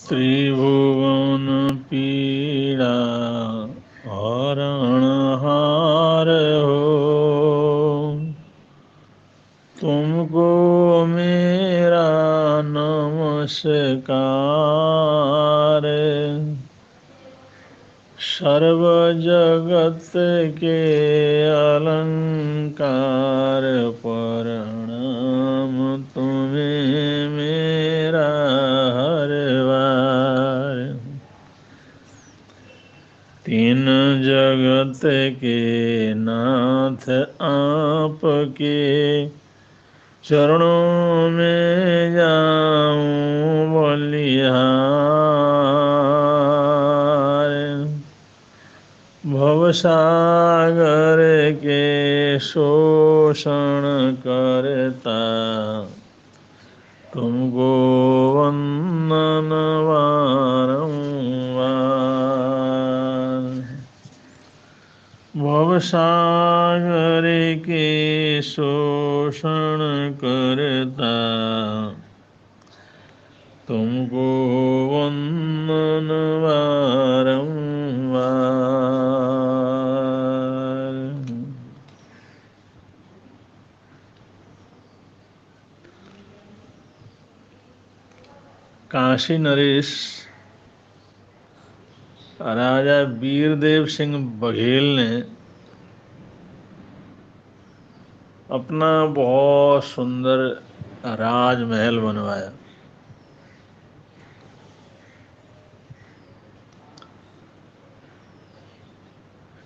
त्रिभुवन पीड़ा हरणहार हो, तुमको मेरा नमस्कार। सर्व जगत के अलंकार, प्रणाम तुम्हें मेरा हर बार। तीन जगत के नाथ आपके चरणों में जाऊं बलिहार। भवसागर के शोषण करता, तुमको वंदन बारंबार। भवसागर के शोषण करता, तुमको वंदन बारंबार। काशी नरेश राजा वीरदेव सिंह बघेल ने अपना बहुत सुंदर राजमहल बनवाया।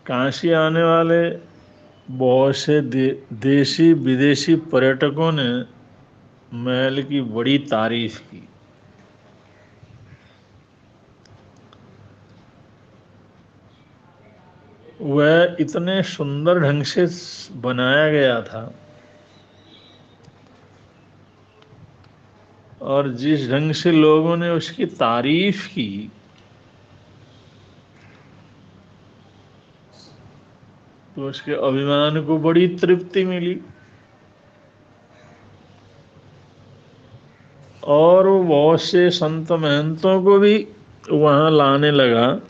काशी आने वाले बहुत से देशी विदेशी पर्यटकों ने महल की बड़ी तारीफ की। वह इतने सुंदर ढंग से बनाया गया था और जिस ढंग से लोगों ने उसकी तारीफ की, तो उसके अभिमान को बड़ी तृप्ति मिली और वो बहुत से संत महंतों को भी वहां लाने लगा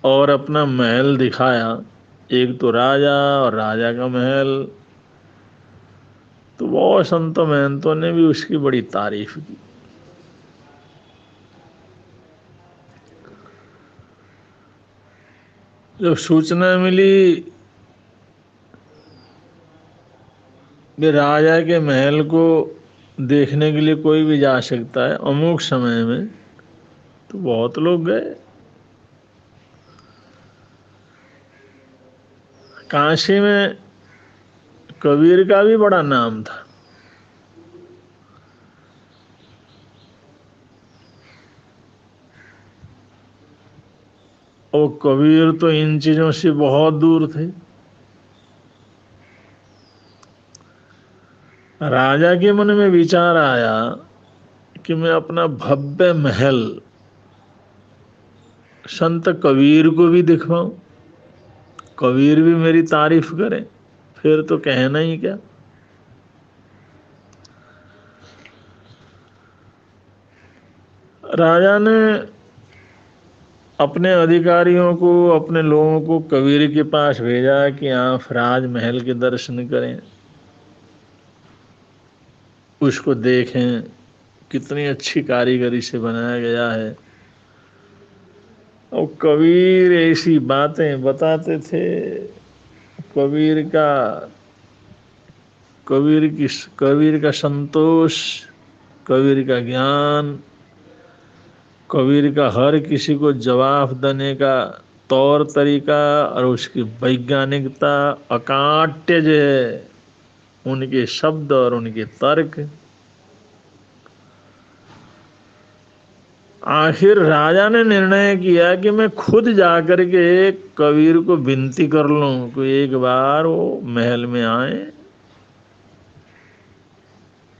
और अपना महल दिखाया। एक तो राजा और राजा का महल, तो बहुत संत महंतों ने भी उसकी बड़ी तारीफ की। जब सूचना मिली कि राजा के महल को देखने के लिए कोई भी जा सकता है अमुक समय में, तो बहुत लोग गए। काशी में कबीर का भी बड़ा नाम था। और कबीर तो इन चीजों से बहुत दूर थे। राजा के मन में विचार आया कि मैं अपना भव्य महल संत कबीर को भी दिखवाऊं, कबीर भी मेरी तारीफ करें, फिर तो कहना ही क्या। राजा ने अपने अधिकारियों को, अपने लोगों को कबीर के पास भेजा कि आप राजमहल के दर्शन करें, उसको देखें, कितनी अच्छी कारीगरी से बनाया गया है। और कबीर ऐसी बातें बताते थे। कबीर का कबीर का संतोष, कबीर का ज्ञान, कबीर का हर किसी को जवाब देने का तौर तरीका और उसकी वैज्ञानिकता, अकाट्य जो है उनके शब्द और उनके तर्क। आखिर राजा ने निर्णय किया कि मैं खुद जाकर के कबीर को विनती कर लूं कि एक बार वो महल में आए,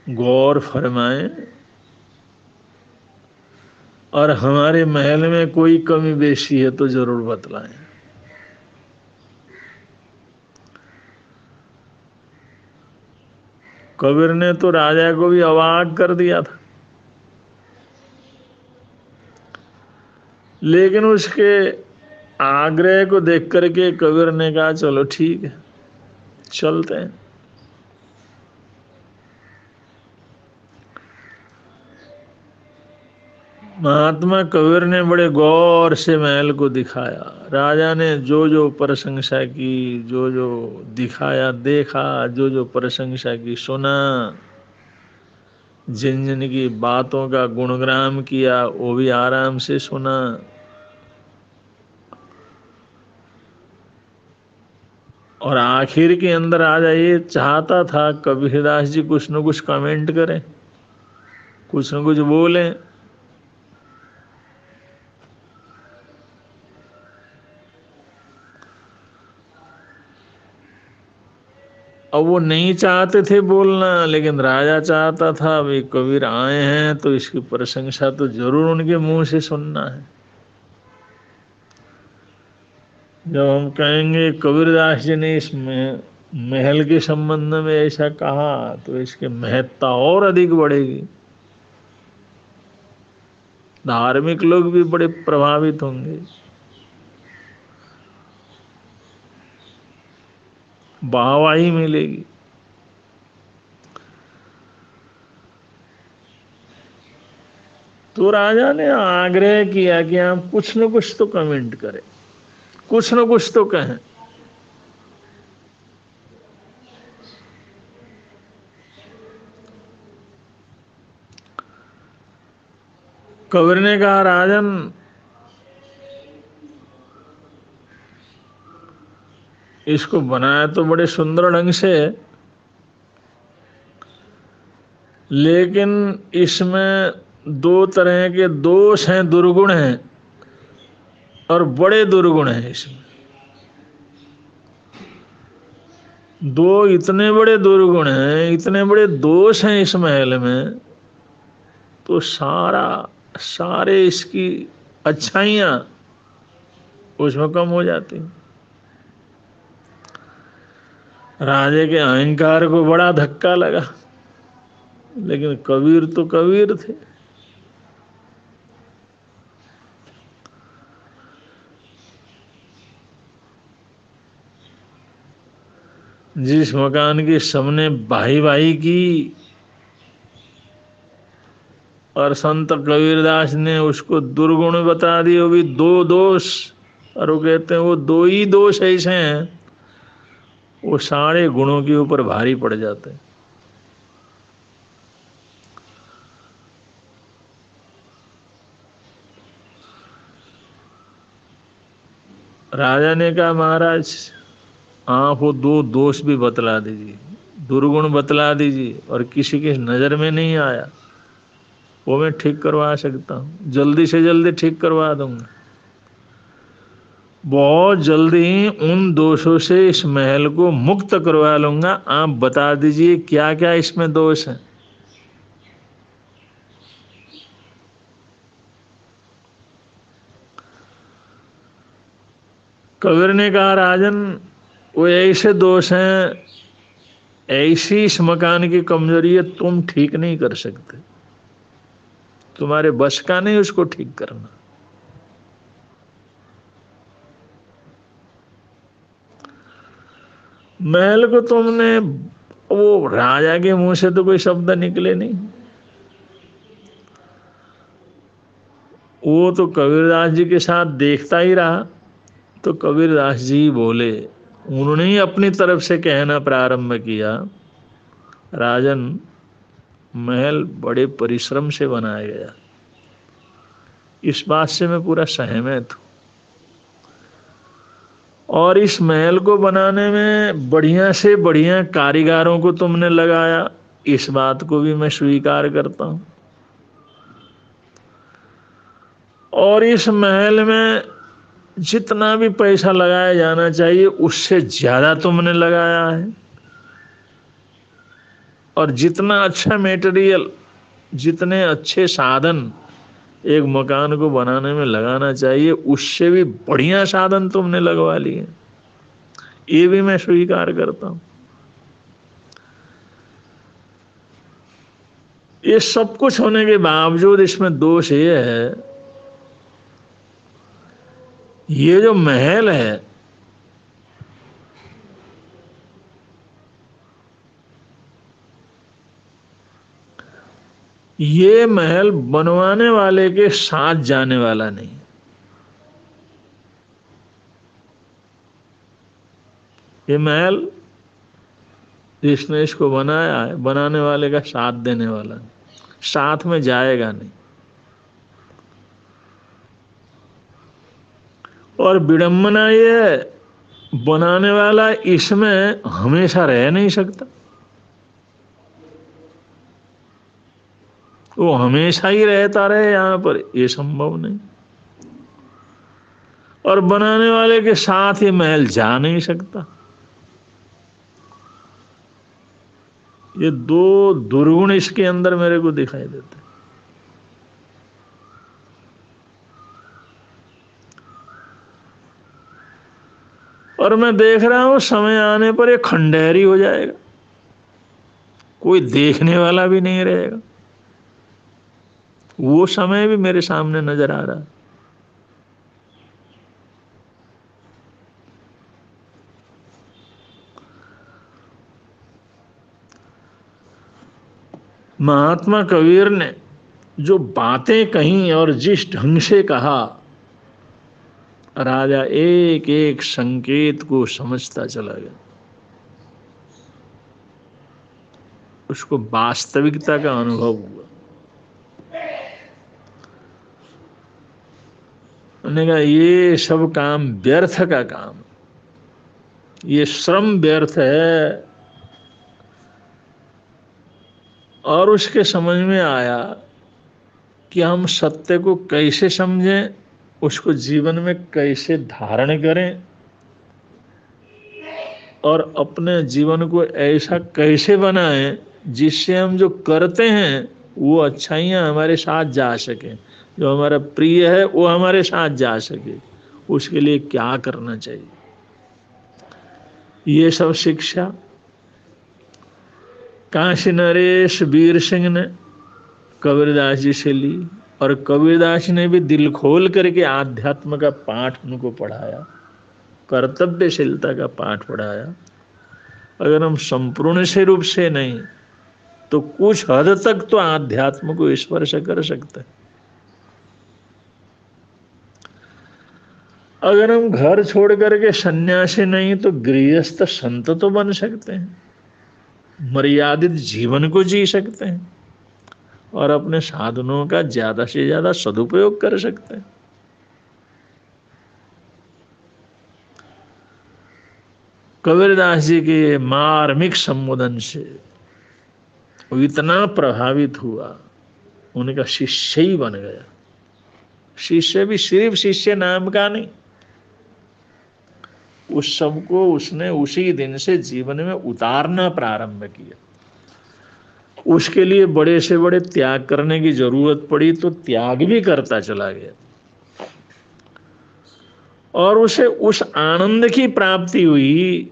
गौर फरमाएं और हमारे महल में कोई कमी बेशी है तो जरूर बतलाएं। कबीर ने तो राजा को भी अवाक कर दिया था। लेकिन उसके आग्रह को देख करके कबीर ने कहा चलो ठीक है, चलते हैं। महात्मा कबीर ने बड़े गौर से महल को दिखाया। राजा ने जो जो प्रशंसा की, जो जो दिखाया देखा, जो जो प्रशंसा की सुना, जिन जिन की बातों का गुणगान किया वो भी आराम से सुना। और आखिर के अंदर राजा ये चाहता था कबीरदास जी कुछ न कुछ कमेंट करें, कुछ न कुछ बोलें। अब वो नहीं चाहते थे बोलना, लेकिन राजा चाहता था भाई कबीर आए हैं तो इसकी प्रशंसा तो जरूर उनके मुंह से सुनना है। जब हम कहेंगे कबीरदास जी ने इस महल के संबंध में ऐसा कहा तो इसकी महत्ता और अधिक बढ़ेगी। धार्मिक लोग भी बड़े प्रभावित होंगे, वाहवाही मिलेगी। तो राजा ने आग्रह किया कि आप कुछ न कुछ तो कमेंट करें, कुछ न कुछ तो कहें। कबीर ने कहा राजन, इसको बनाया तो बड़े सुंदर ढंग से, लेकिन इसमें दो तरह के दोष हैं, दुर्गुण हैं, और बड़े दुर्गुण हैं इसमें। दो इतने बड़े दुर्गुण हैं, इतने बड़े दोष हैं इस महल में, तो सारे इसकी अच्छाइयाँ उसमें कम हो जाती। राजे के अहंकार को बड़ा धक्का लगा, लेकिन कबीर तो कबीर थे। जिस मकान की सबने भाई भाई की और संत कबीरदास ने उसको दुर्गुण बता दिए, वो भी दो दोष, और वो कहते हैं वो दो ही दोष ऐसे हैं वो सारे गुणों के ऊपर भारी पड़ जाते हैं। राजा ने कहा महाराज आप वो दो दोष भी बतला दीजिए, दुर्गुण बतला दीजिए, और किसी की नजर में नहीं आया वो मैं ठीक करवा सकता हूँ, जल्दी से जल्दी ठीक करवा दूंगा। बहुत जल्दी उन दोषों से इस महल को मुक्त करवा लूंगा। आप बता दीजिए क्या क्या इसमें दोष है। कबीर ने कहा राजन वो ऐसे दोष हैं, ऐसी इस मकान की कमजोरी है, तुम ठीक नहीं कर सकते, तुम्हारे बस का नहीं उसको ठीक करना। महल को तुमने, वो राजा के मुंह से तो कोई शब्द निकले नहीं, वो तो कबीरदास जी के साथ देखता ही रहा। तो कबीरदास जी बोले, उन्होंने ही अपनी तरफ से कहना प्रारंभ किया, राजन महल बड़े परिश्रम से बनाया गया, इस बात से मैं पूरा सहमत हूँ, और इस महल को बनाने में बढ़िया से बढ़िया कारीगरों को तुमने लगाया, इस बात को भी मैं स्वीकार करता हूँ। और इस महल में जितना भी पैसा लगाया जाना चाहिए उससे ज्यादा तुमने लगाया है, और जितना अच्छा मटेरियल, जितने अच्छे साधन एक मकान को बनाने में लगाना चाहिए उससे भी बढ़िया साधन तुमने लगवा लिए, ये भी मैं स्वीकार करता हूं। ये सब कुछ होने के बावजूद इसमें दोष ये है ये जो महल है, ये महल बनवाने वाले के साथ जाने वाला नहीं। ये महल जिसने इसको बनाया है, बनाने वाले का साथ देने वाला नहीं, साथ में जाएगा नहीं। और विडंबना ये है, बनाने वाला इसमें हमेशा रह नहीं सकता, वो हमेशा ही रहता रहे यहाँ पर, ये संभव नहीं। और बनाने वाले के साथ ये महल जा नहीं सकता। ये दो दुर्गुण इसके अंदर मेरे को दिखाई देते। और मैं देख रहा हूं समय आने पर ये खंडहरी हो जाएगा, कोई देखने वाला भी नहीं रहेगा। वो समय भी मेरे सामने नजर आ रहा है। महात्मा कबीर ने जो बातें कही और जिस ढंग से कहा, राजा एक एक संकेत को समझता चला गया, उसको वास्तविकता का अनुभव हुआ। उन्होंने कहा ये सब काम व्यर्थ का काम, ये श्रम व्यर्थ है। और उसके समझ में आया कि हम सत्य को कैसे समझें, उसको जीवन में कैसे धारण करें, और अपने जीवन को ऐसा कैसे बनाएं जिससे हम जो करते हैं वो अच्छाइयाँ हमारे साथ जा सके, जो हमारा प्रिय है वो हमारे साथ जा सके, उसके लिए क्या करना चाहिए। ये सब शिक्षा काशी नरेश वीर सिंह ने कबीरदास जी से ली, और कबीरदास ने भी दिल खोल करके आध्यात्म का पाठ उनको पढ़ाया, कर्तव्यशीलता का पाठ पढ़ाया। अगर हम संपूर्ण से रूप से नहीं तो कुछ हद तक तो आध्यात्म को स्पर्श कर सकते हैं। अगर हम घर छोड़ करके सन्यासी नहीं तो गृहस्थ संत तो बन सकते हैं, मर्यादित जीवन को जी सकते हैं, और अपने साधनों का ज्यादा से ज्यादा सदुपयोग कर सकते हैं। कबीरदास जी के मार्मिक संबोधन से वो इतना प्रभावित हुआ, उनका शिष्य ही बन गया। शिष्य भी सिर्फ शिष्य नाम का नहीं, उस सबको उसने उसी दिन से जीवन में उतारना प्रारंभ किया। उसके लिए बड़े से बड़े त्याग करने की जरूरत पड़ी तो त्याग भी करता चला गया, और उसे उस आनंद की प्राप्ति हुई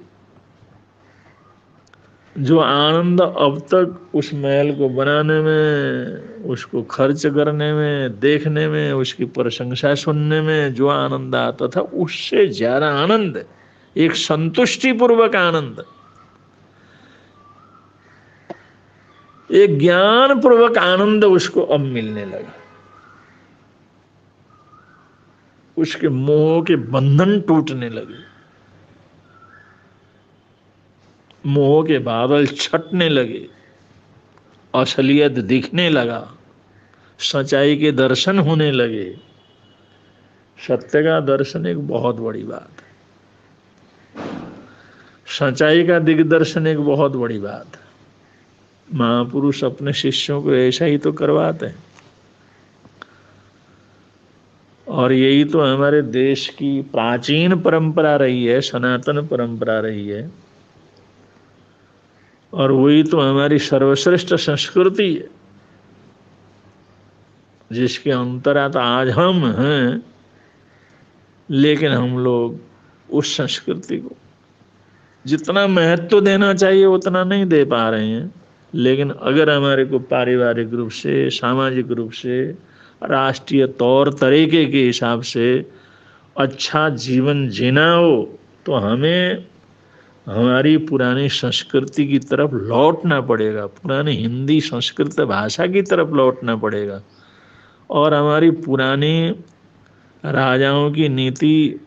जो आनंद अब तक उस महल को बनाने में, उसको खर्च करने में, देखने में, उसकी प्रशंसा सुनने में जो आनंद आता था, उससे ज्यादा आनंद, एक संतुष्टि पूर्वक आनंद, एक ज्ञान पूर्वक आनंद उसको अब मिलने लगा। उसके मोह के बंधन टूटने लगे, मोह के बादल छटने लगे, असलियत दिखने लगा, सच्चाई के दर्शन होने लगे। सत्य का दर्शन एक बहुत बड़ी बात है, सच्चाई का दिग्दर्शन एक बहुत बड़ी बात है। महापुरुष अपने शिष्यों को ऐसा ही तो करवाते हैं, और यही तो हमारे देश की प्राचीन परंपरा रही है, सनातन परंपरा रही है, और वही तो हमारी सर्वश्रेष्ठ संस्कृति है, जिसके अंतर्गत आज हम हैं। लेकिन हम लोग उस संस्कृति को जितना महत्व देना चाहिए उतना नहीं दे पा रहे हैं। लेकिन अगर हमारे को पारिवारिक रूप से, सामाजिक रूप से, राष्ट्रीय तौर तरीके के हिसाब से अच्छा जीवन जीना हो तो हमें हमारी पुरानी संस्कृति की तरफ लौटना पड़ेगा, पुरानी हिंदी संस्कृत भाषा की तरफ लौटना पड़ेगा, और हमारी पुरानी राजाओं की नीति,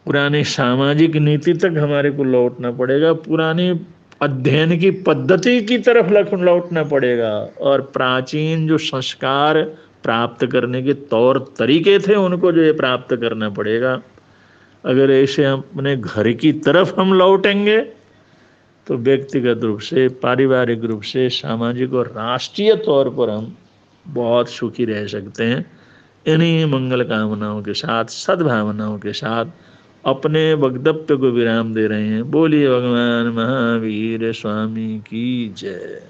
पुरानी सामाजिक नीति तक हमारे को लौटना पड़ेगा, पुरानी अध्ययन की पद्धति की तरफ लौटना पड़ेगा, और प्राचीन जो संस्कार प्राप्त करने के तौर तरीके थे उनको जो ये प्राप्त करना पड़ेगा। अगर ऐसे हम अपने घर की तरफ हम लौटेंगे तो व्यक्तिगत रूप से, पारिवारिक रूप से, सामाजिक और राष्ट्रीय तौर पर हम बहुत सुखी रह सकते हैं। इन्हीं मंगल कामनाओं के साथ, सद्भावनाओं के साथ अपने वक्तव्य को विराम दे रहे हैं। बोलिए भगवान महावीर स्वामी की जय।